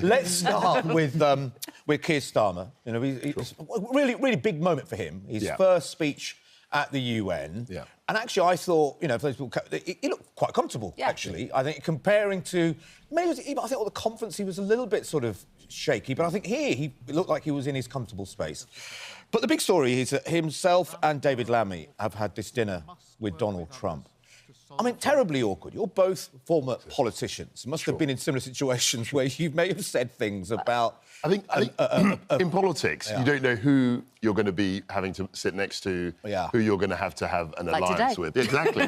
Let's start with Keir Starmer. You know, it's a really big moment for him. His first speech at the UN. Yeah. And actually, I thought, you know, for those people, he looked quite comfortable, actually. I think comparing to... Maybe I think at the conference he was a little bit sort of shaky, but I think here he looked like he was in his comfortable space. But the big story is that himself and David Lammy have had this dinner with Donald Trump. I mean, terribly awkward. You're both former politicians. You must have been in similar situations where you may have said things about... I think in politics, you don't know who you're going to be having to sit next to, who you're going to have an alliance with. Exactly.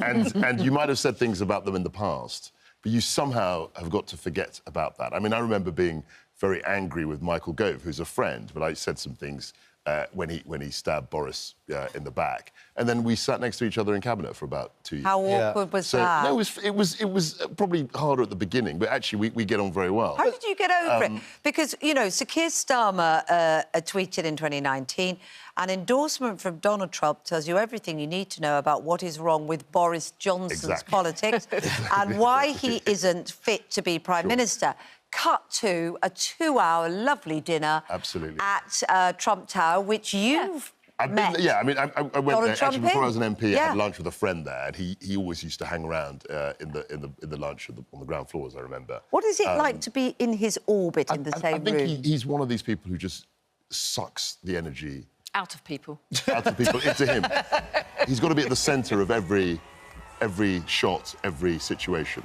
and you might have said things about them in the past, but you somehow have got to forget about that. I mean, I remember being very angry with Michael Gove, who's a friend, but I said some things when he stabbed Boris in the back, and then we sat next to each other in cabinet for about 2 years. How awkward was that? No, it was probably harder at the beginning, but actually we get on very well. How did you get over it? Because, you know, Sir Keir Starmer tweeted in 2019, an endorsement from Donald Trump tells you everything you need to know about what is wrong with Boris Johnson's politics and why he isn't fit to be Prime Minister. Cut to a 2-hour lovely dinner at Trump Tower, which you've met. I mean, I went there actually before I was an MP. I had lunch with a friend there, and he always used to hang around in the lunch on the ground floor, as I remember. What is it like to be in his orbit in the same room? I think he's one of these people who just sucks the energy out of people into him. He's got to be at the centre of every shot, every situation.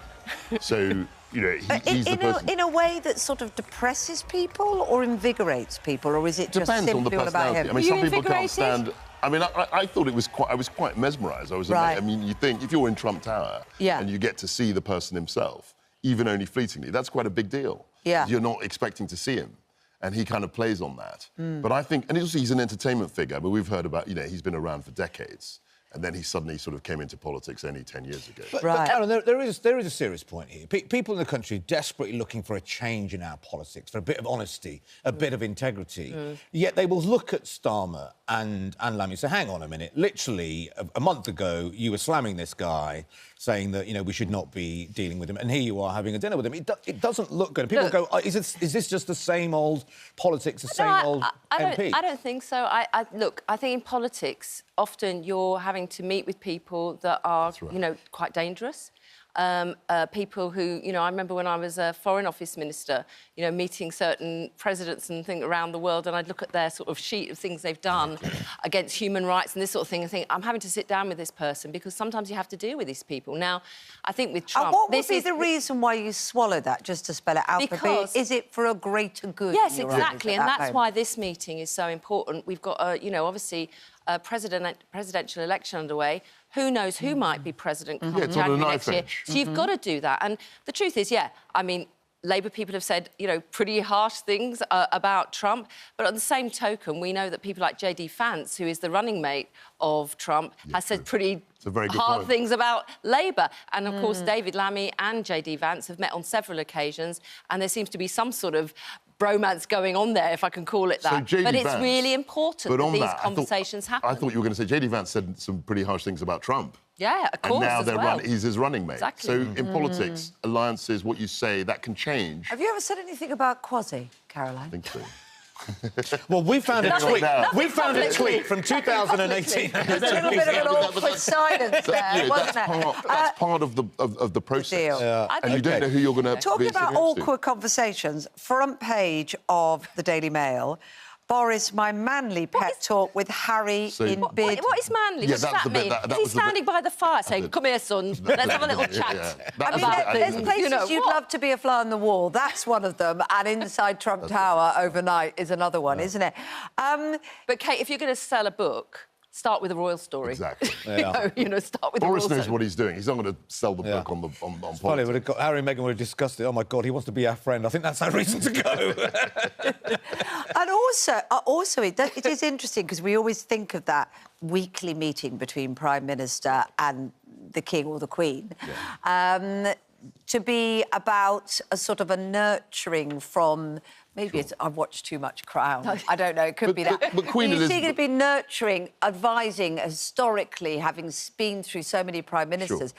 So. You know, he's the person. In a way that sort of depresses people or invigorates people, or is it just simply all about him? I mean, some people can't stand... I mean, I thought it was I was quite mesmerised. I mean, you think, if you're in Trump Tower and you get to see the person himself, even only fleetingly, that's quite a big deal. Yeah. You're not expecting to see him, and he kind of plays on that. But I think... And also, he's an entertainment figure, but we've heard about, you know, he's been around for decades. And then he suddenly sort of came into politics only 10 years ago. But Aaron, there is a serious point here. People in the country are desperately looking for a change in our politics, for a bit of honesty, a bit of integrity. Yet they will look at Starmer and Lammy and say, hang on a minute, literally a month ago you were slamming this guy, saying that, you know, we should not be dealing with him, and here you are having a dinner with him. It doesn't look good. People go, is this just the same old politics, the same old MP? I don't think so. Look, I think in politics, often you're having to meet with people that are, you know, quite dangerous. People who, you know, I remember when I was a Foreign Office Minister, you know, meeting certain presidents and things around the world, and I'd look at their sort of sheet of things they've done against human rights and this sort of thing, and think, I'm having to sit down with this person, because sometimes you have to deal with these people. Now, I think with Trump... what would be the reason why you swallow that, just to spell it out? Because... Is it for a greater good? Yes, exactly, and that's why this meeting is so important. We've got, you know, obviously... presidential election underway. Who knows who might be president come January next year? So you've got to do that. And the truth is, I mean, Labour people have said, you know, pretty harsh things about Trump. But on the same token, we know that people like J.D. Vance, who is the running mate of Trump, has said pretty hard things about Labour. And, of course, David Lammy and J.D. Vance have met on several occasions, and there seems to be some sort of bromance going on there, if I can call it that. So but it's really important that these conversations happen. I thought you were going to say J.D. Vance said some pretty harsh things about Trump. Yeah, of course, and now he's his running mate. Exactly. So in politics, alliances, what you say, that can change. Have you ever said anything about Quasi, Caroline? I think so. Well, we found a tweet. We found a tweet from 2018. There's a little bit of an awkward silence there, wasn't there? That's part of the process. And you don't know who you're going to... Talking about awkward conversations, front page of the Daily Mail, Boris, my manly pet talk with Harry in bid. What is manly? What does that mean? Is he standing by the fire saying, come here, son, let's have a little chat? I mean, there's places you'd love to be a fly on the wall. That's one of them. And inside Trump Tower overnight is another one, isn't it? But, Kate, if you're going to sell a book... Start with a royal story. Exactly. You know, start with Boris a royal knows what he's doing. He's not going to sell the book on politics. Funny, Harry and Meghan would have discussed it. Oh, my God, he wants to be our friend. I think that's our reason to go. And also it is interesting, because we always think of that weekly meeting between Prime Minister and the King or the Queen. To be about a sort of a nurturing from... Maybe I've watched too much Crown. I don't know, it could be that. But Queen Elizabeth... You see it be nurturing, advising, historically, having been through so many Prime Ministers.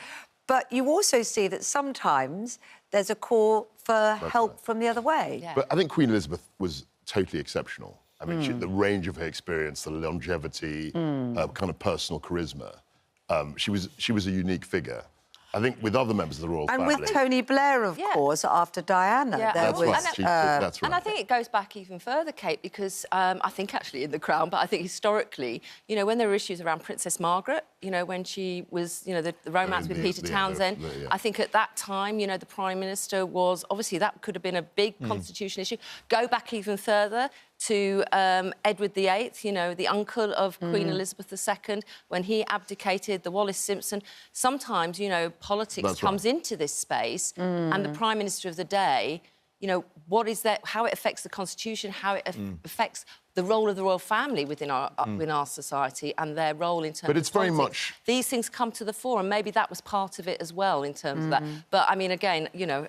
But you also see that sometimes there's a call for help from the other way. Yeah. But I think Queen Elizabeth was totally exceptional. I mean, the range of her experience, the longevity, kind of personal charisma. She was a unique figure. I think with other members of the royal family... And with Tony Blair, of course, after Diana. Yeah. That's right. And I think it goes back even further, Kate, because I think actually in The Crown, but I think historically, you know, when there were issues around Princess Margaret, you know, when she was, you know, the romance with Peter Townsend, I think at that time, you know, the Prime Minister was... Obviously, that could have been a big constitutional issue. Go back even further to Edward VIII, you know, the uncle of Queen Elizabeth II, when he abdicated, the Wallis Simpson. Sometimes, you know, politics comes into this space and the Prime Minister of the day, you know, what is that, how it affects the Constitution, how it affects the role of the royal family within our society and their role in terms of But it's very politics. much... These things come to the fore, and maybe that was part of it as well in terms of that. But, I mean, again, you know...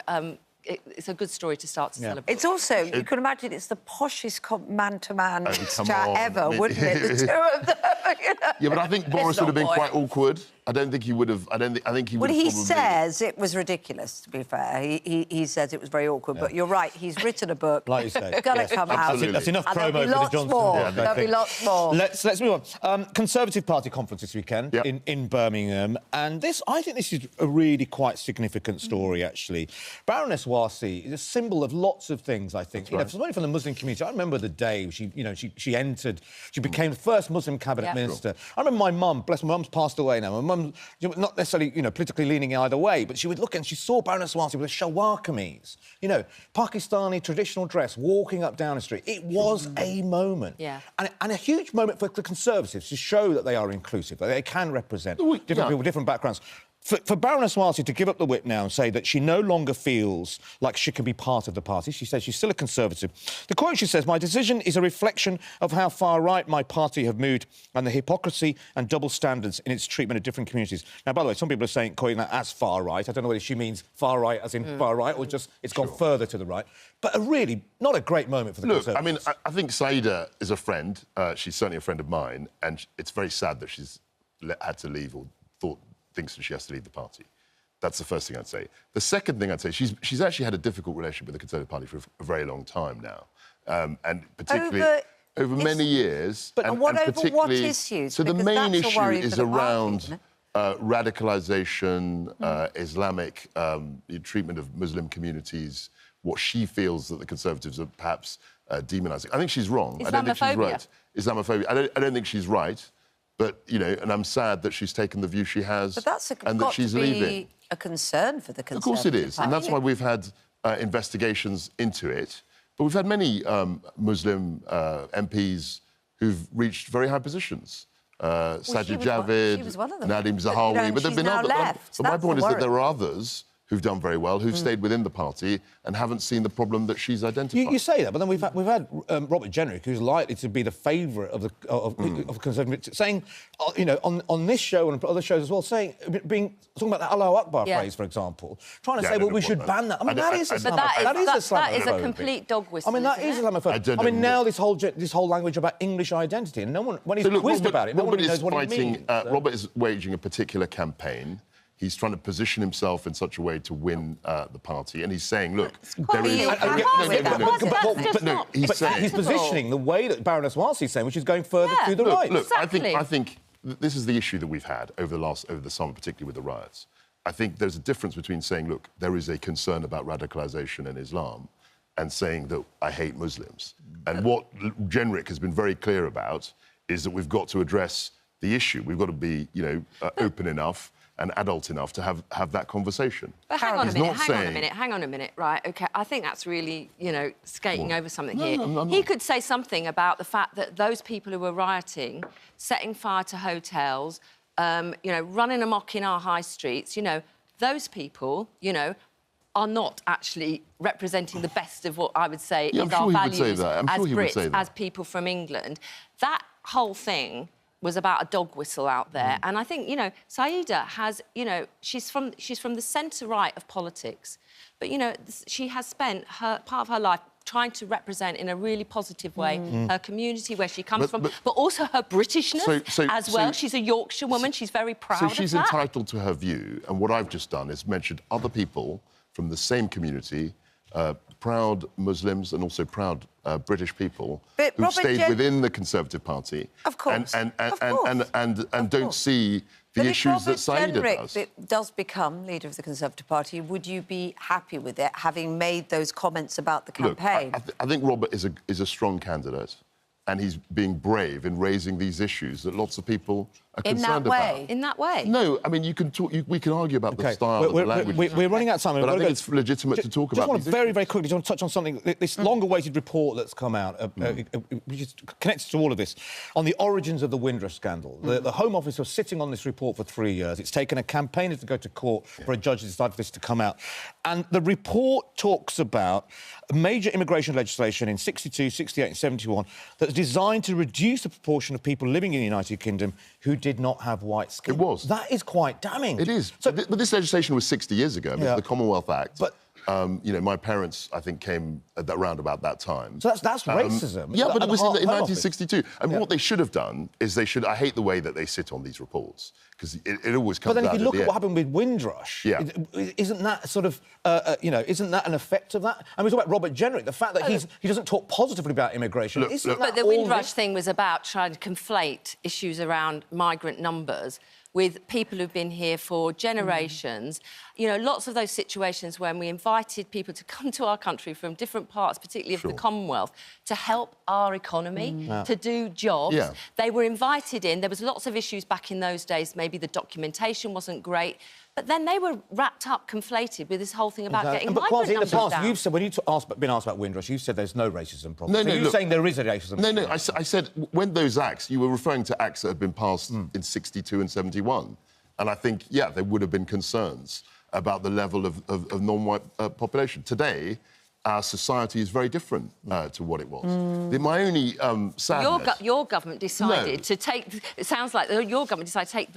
it's a good story to start to celebrate. It's also, you can imagine, it's the poshest man-to-man chat ever, wouldn't it? The two of them, you know? Yeah, but I think Boris would have been quite awkward. I don't think he would have... I think he would have Well, he probably... says it was ridiculous, to be fair. He says it was very awkward, but you're right, he's written a book. Like you say. It's going to come out. That's enough And promo there'll be for lots the Johnson. more. There'll be lots more. Let's move on. Conservative Party conference this weekend in Birmingham, and I think this is a really quite significant story, actually. Baroness Warsi is a symbol of lots of things, I think. That's only from the Muslim community. I remember the day she became the first Muslim cabinet minister. I remember my mum, bless my mum's passed away now. My mum, not necessarily, you know, politically leaning either way, but she would look and she saw Baroness Warsi with a shalwar kameez, you know, Pakistani traditional dress, walking up down the street. It was a moment. Yeah. And a huge moment for the Conservatives to show that they are inclusive, that they can represent different people, different backgrounds. For Baroness Warsi to give up the whip now and say that she no longer feels like she can be part of the party, she says she's still a Conservative. The quote, she says, "My decision is a reflection of how far right my party have moved and the hypocrisy and double standards in its treatment of different communities." Now, by the way, some people are calling that as far right. I don't know whether she means far right as in far right or just it's gone further to the right. But not a great moment for the Conservatives. I mean, I think Saida is a friend. She's certainly a friend of mine, and it's very sad that she's had to leave or thinks that she has to leave the party. That's the first thing I'd say. The second thing I'd say, she's actually had a difficult relationship with the Conservative Party for a very long time now, and particularly over many years. But over what issues? So the main issue is around radicalisation, Islamic treatment of Muslim communities, what she feels that the Conservatives are perhaps demonising. I think she's wrong. I don't think she's right. Islamophobia. I don't think she's right. But, you know, and I'm sad that she's taken the view she has and that she's leaving. A concern for the Conservative Of course it is, and that's why we've had investigations into it. But we've had many Muslim MPs who've reached very high positions. Sajid Javid, Nadim Zahawi, but there've been others. But my point is that there are others who've done very well, who've stayed within the party and haven't seen the problem that she's identified. You say that, but then we've had Robert Jenrick, who's likely to be the favourite of Conservative, saying, you know, on this show and other shows as well, talking about the Allahu Akbar phrase, for example, trying to say, well, we should ban that. I mean, that is Islamophobic. That is a complete dog whistle. I mean, that is Islamophobic. I mean, now this whole language about English identity, and no one, when he's quizzed about it, no one knows what it means. Robert is waging a particular campaign. He's trying to position himself in such a way to win the party, and he's saying, "Look, there is." He's positioning the way that Baroness Warsi is saying, which is going further to the right. Look, I think this is the issue that we've had over the summer, particularly with the riots. I think there's a difference between saying, "Look, there is a concern about radicalisation in Islam," and saying that I hate Muslims. And what Jenrick has been very clear about is that we've got to address the issue. We've got to be, you know, open enough and adult enough to have that conversation. But hang on a minute, right, OK, I think that's really, you know, skating over something here. He could say something about the fact that those people who were rioting, setting fire to hotels, you know, running amok in our high streets, you know, those people, you know, are not actually representing the best of what I would say is our values as Brits, as people from England. That whole thing was about a dog whistle out there. And I think, you know, Saida has, you know, she's from the centre-right of politics. But, you know, she has spent part of her life trying to represent in a really positive way her community, where she comes from, but also her Britishness as well. She's a Yorkshire woman. She's very proud of that. So she's entitled to her view. And what I've just done is mentioned other people from the same community proud Muslims and also proud British people who've Robert stayed within the Conservative Party. Of course. And don't see the issues that Saida does. If Robert does become leader of the Conservative Party, would you be happy with it, having made those comments about the campaign? Look, I think Robert is a strong candidate, and he's being brave in raising these issues that lots of people are concerned about. In that way? No, I mean, you can talk. We can argue about the style of the language. We're running out of time. But I think it's legitimate to talk about. I just want to very quickly touch on something. This long-awaited report that's come out, which is connected to all of this, on the origins of the Windrush scandal. The Home Office was sitting on this report for 3 years. It's taken a campaigner to go to court for a judge to decide for this to come out. And the report talks about major immigration legislation in 62, 68 and 71 that's designed to reduce the proportion of people living in the United Kingdom who did not have white skin. It was. That is quite damning. It is. So, but this legislation was 60 years ago. I mean, the Commonwealth Act. But you know, my parents, I think, came round about that time. So that's racism. Yeah, but it was in 1962. And what they should have done is they should... I hate the way that they sit on these reports, because it always comes out. But then if you look at what happened with Windrush, isn't that sort of, you know, isn't that an effect of that? And we talk about Robert Jenrick, the fact that he doesn't talk positively about immigration. But the Windrush thing was about trying to conflate issues around migrant numbers with people who've been here for generations. You know, lots of those situations when we invited people to come to our country from different parts, particularly of the Commonwealth, to help our economy, to do jobs. They were invited in. There was lots of issues back in those days. Maybe the documentation wasn't great. But then they were wrapped up, conflated with this whole thing about getting migrant numbers down. You've said, when you've been asked about Windrush, you've said there's no racism problem. You're saying there is a racism problem. No, I said when those acts, you were referring to acts that had been passed in 62 and 71. And I think, yeah, there would have been concerns about the level of non-white population. Today, our society is very different to what it was. My only sadness... Your government decided to take... It sounds like your government decided to take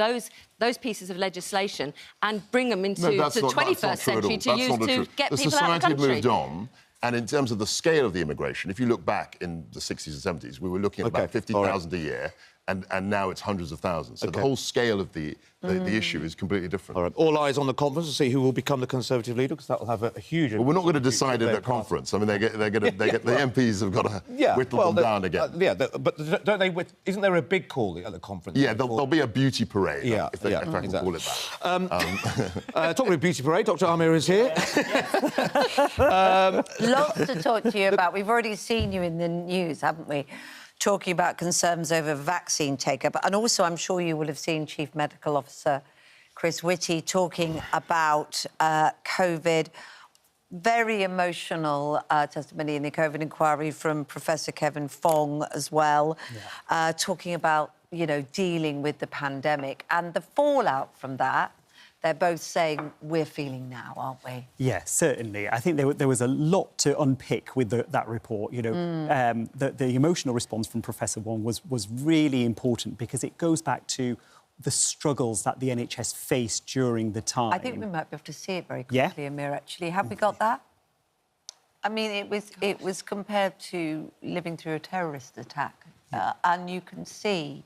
those pieces of legislation and bring them into the 21st century to use to get people out of the country. The society moved on, and in terms of the scale of the immigration, if you look back in the 60s and 70s, we were looking at about 50,000 a year, and now it's hundreds of thousands. So the whole scale of the issue is completely different. All right. All eyes on the conference to see who will become the Conservative leader, because that will have a huge... Well, we're not going to decide at that conference. I mean, the MPs have got to whittle them down again. But don't they... Isn't there a big call at the conference? Yeah, there'll be a beauty parade, if I can call it that. Talking of beauty parade, Dr. Amir is here. Lots to talk to you about. We've already seen you in the news, haven't we? Talking about concerns over vaccine take-up. And also, I'm sure you will have seen Chief Medical Officer Chris Whitty talking about COVID. Very emotional testimony in the COVID inquiry from Professor Kevin Fong as well, talking about, you know, dealing with the pandemic and the fallout from that. They're both saying we're feeling now, aren't we? Yeah, certainly. I think there was a lot to unpick with that report. You know, the emotional response from Professor Wong was really important, because it goes back to the struggles that the NHS faced during the time. I think we might be able to see it very quickly, Amir, actually. Have we got that? I mean, it was compared to living through a terrorist attack, and you can see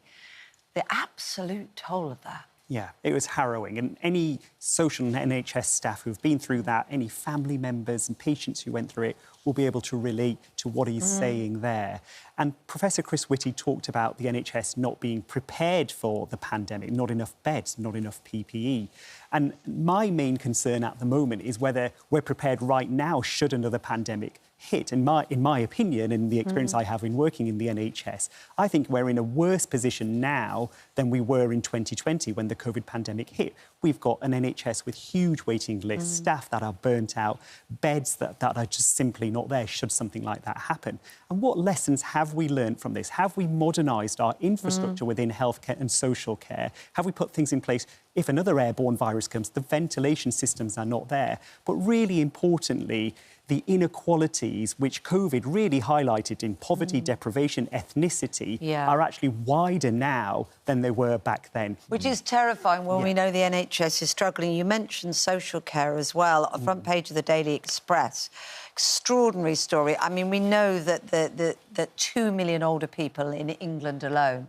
the absolute toll of that. Yeah, it was harrowing. And any social and NHS staff who've been through that, any family members and patients who went through it, will be able to relate to what he's saying there. And Professor Chris Whitty talked about the NHS not being prepared for the pandemic, not enough beds, not enough PPE. And my main concern at the moment is whether we're prepared right now should another pandemic hit. In my opinion, and the experience I have in working in the NHS, I think we're in a worse position now than we were in 2020 when the COVID pandemic hit. We've got an NHS with huge waiting lists, staff that are burnt out, beds that are just simply not there should something like that happen. And what lessons have we learned from this? Have we modernised our infrastructure within healthcare and social care? Have we put things in place? If another airborne virus comes, the ventilation systems are not there. But really importantly, the inequalities which COVID really highlighted in poverty, deprivation, ethnicity are actually wider now than they were back then. Which is terrifying when we know the NHS is struggling. You mentioned social care as well, on the front page of the Daily Express. Extraordinary story. I mean, we know that 2 million older people in England alone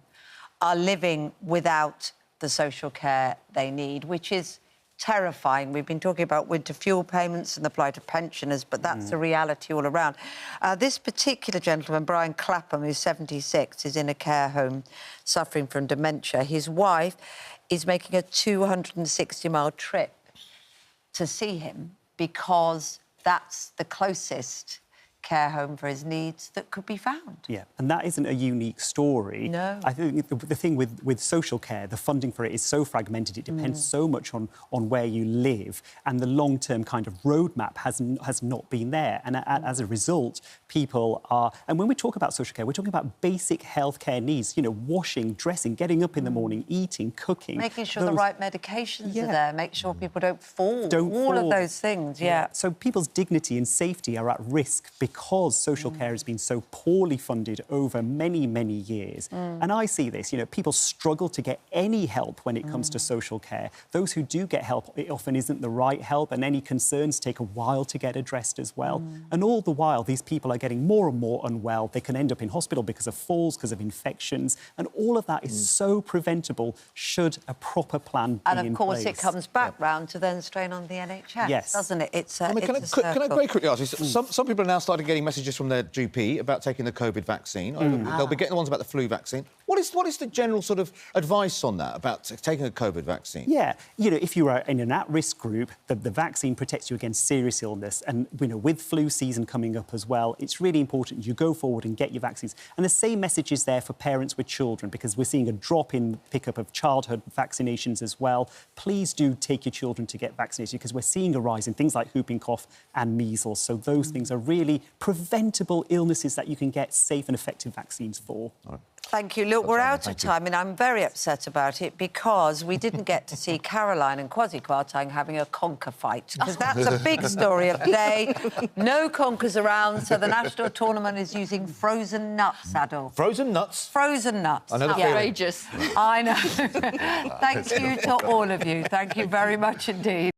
are living without the social care they need, which is terrifying. We've been talking about winter fuel payments and the plight of pensioners, but that's the reality all around. This particular gentleman, Brian Clapham, who's 76, is in a care home suffering from dementia. His wife is making a 260-mile trip to see him because that's the closest care home for his needs that could be found. Yeah, and that isn't a unique story. No. I think the thing with social care, the funding for it is so fragmented, it depends so much on where you live, and the long-term kind of roadmap has not been there. And as a result, people are... And when we talk about social care, we're talking about basic healthcare needs, you know, washing, dressing, getting up in the morning, eating, cooking. Making sure the right medications are there, make sure people don't fall. All of those things, So people's dignity and safety are at risk because social care has been so poorly funded over many, many years. And I see this, you know, people struggle to get any help when it comes to social care. Those who do get help, it often isn't the right help, and any concerns take a while to get addressed as well. And all the while, these people are getting more and more unwell. They can end up in hospital because of falls, because of infections, and all of that is so preventable should a proper plan be in place. And, of course, it comes back round to then strain on the NHS, doesn't it? It's a, can I very quickly ask you, some people are now starting getting messages from their GP about taking the COVID vaccine. They'll be getting the ones about the flu vaccine. What is the general sort of advice on that, about taking a COVID vaccine? Yeah, you know, if you are in an at-risk group, the vaccine protects you against serious illness. And, you know, with flu season coming up as well, it's really important you go forward and get your vaccines. And the same message is there for parents with children, because we're seeing a drop in pickup of childhood vaccinations as well. Please do take your children to get vaccinated, because we're seeing a rise in things like whooping cough and measles. So those things are really preventable illnesses that you can get safe and effective vaccines for. Thank you. Look, we're out of time, and I'm very upset about it because we didn't get to see Caroline and Kwasi Kwarteng having a conker fight, because that's a big story of the day. No conkers around, so the national tournament is using frozen nuts, Adol. Frozen nuts? Frozen nuts. I know the outrageous. I know. Thank you to all of you. Thank you very much indeed.